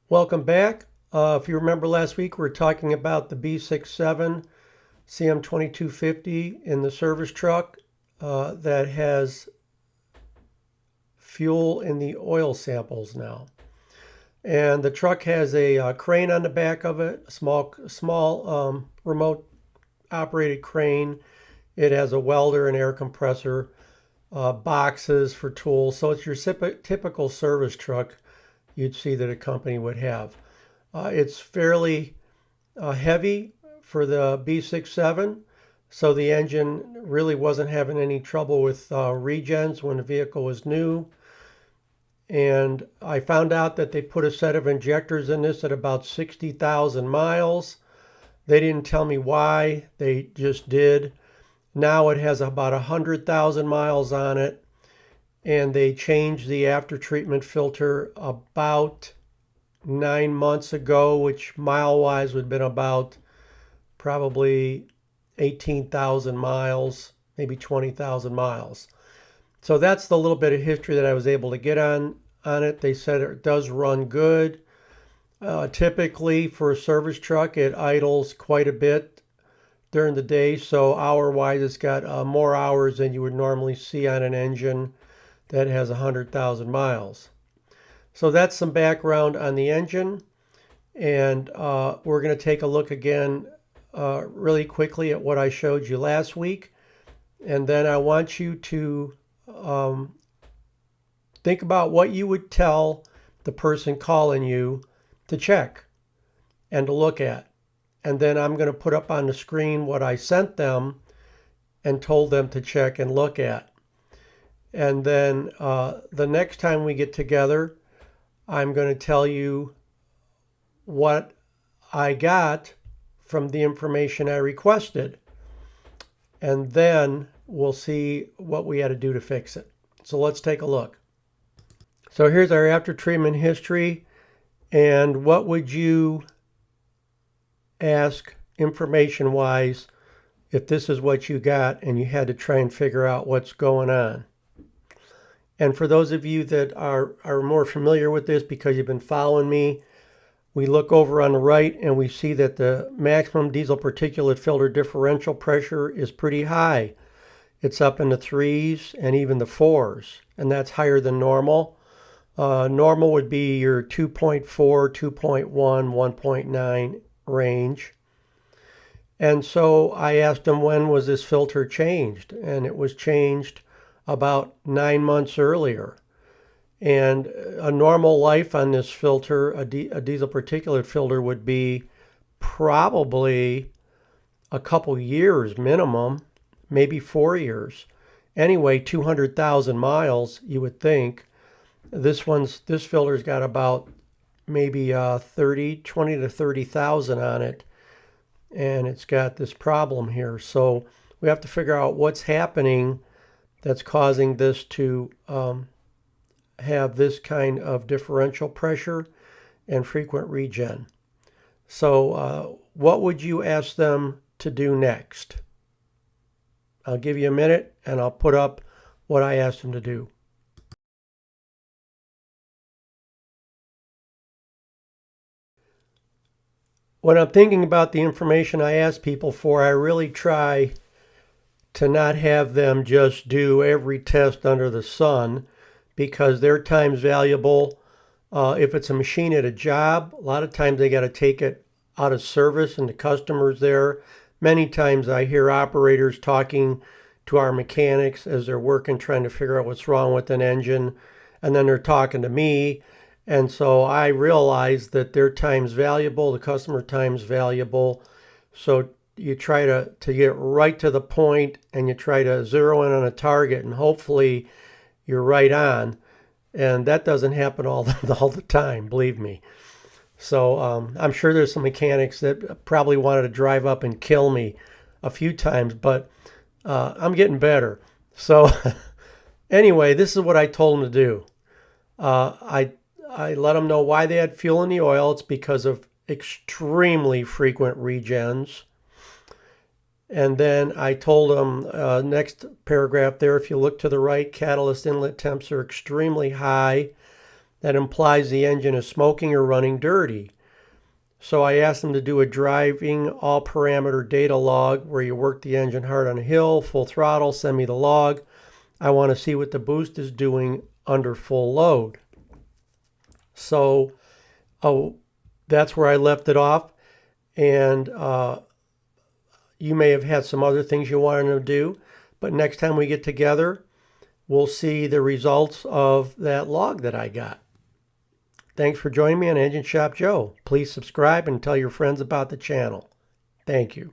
Welcome back. If you remember last week, we were talking about the B67 CM2250 in the service truck that has fuel in the oil samples now. And the truck has a crane on the back of it, a small remote operated crane. It has a welder and air compressor, boxes for tools. So it's your typical service truck you'd see that a company would have. It's fairly heavy for the B67, so the engine really wasn't having any trouble with regens when the vehicle was new. And I found out that they put a set of injectors in this at about 60,000 miles. They didn't tell me why, they just did. Now it has about 100,000 miles on it, and they changed the after treatment filter about 9 months ago, which mile wise would have been about probably 18,000 miles, maybe 20,000 miles. So that's the little bit of history that I was able to get on it. They said it does run good. Typically for a service truck, it idles quite a bit during the day. So hour wise, it's got more hours than you would normally see on an engine that has 100,000 miles. So that's some background on the engine. And we're going to take a look again really quickly at what I showed you last week. And then I want you to think about what you would tell the person calling you to check and to look at. And then I'm going to put up on the screen what I sent them and told them to check and look at. And then the next time we get together, I'm going to tell you what I got from the information I requested. And then we'll see what we had to do to fix it. So let's take a look. So here's our after treatment history. And what would you ask information wise if this is what you got and you had to try and figure out what's going on? And for those of you that are more familiar with this because you've been following me, we look over on the right and we see that the maximum diesel particulate filter differential pressure is pretty high. It's up in the 3s and even the 4s, and that's higher than normal. Normal would be your 2.4, 2.1, 1.9 range. And so I asked him, when was this filter changed? And it was changed about 9 months earlier. And a normal life on this filter, a diesel particulate filter, would be probably a couple years minimum, maybe 4 years. Anyway, 200,000 miles, you would think. This filter's got about maybe 20 to 30,000 on it, and it's got this problem here. So we have to figure out what's happening that's causing this to have this kind of differential pressure and frequent regen. So what would you ask them to do next? I'll give you a minute and I'll put up what I asked them to do. When I'm thinking about the information I ask people for, I really try to not have them just do every test under the sun, because their time's valuable. If it's a machine at a job, a lot of times they got to take it out of service and the customer's there. Many times I hear operators talking to our mechanics as they're working, trying to figure out what's wrong with an engine, and then they're talking to me. And so I realize that their time's valuable, the customer time's valuable. So you try to get right to the point and you try to zero in on a target, and hopefully you're right on. And that doesn't happen all the time, believe me. So I'm sure there's some mechanics that probably wanted to drive up and kill me a few times, but I'm getting better. So anyway, this is what I told them to do. I let them know why they had fuel in the oil. It's because of extremely frequent regens. And then I told them, next paragraph there, if you look to the right, catalyst inlet temps are extremely high. that implies the engine is smoking or running dirty. So I asked them to do a driving all parameter data log where you work the engine hard on a hill, full throttle, send me the log. I want to see what the boost is doing under full load. So that's where I left it off. And you may have had some other things you wanted to do, but next time we get together, we'll see the results of that log that I got. Thanks for joining me on Engine Shop Joe. Please subscribe and tell your friends about the channel. Thank you.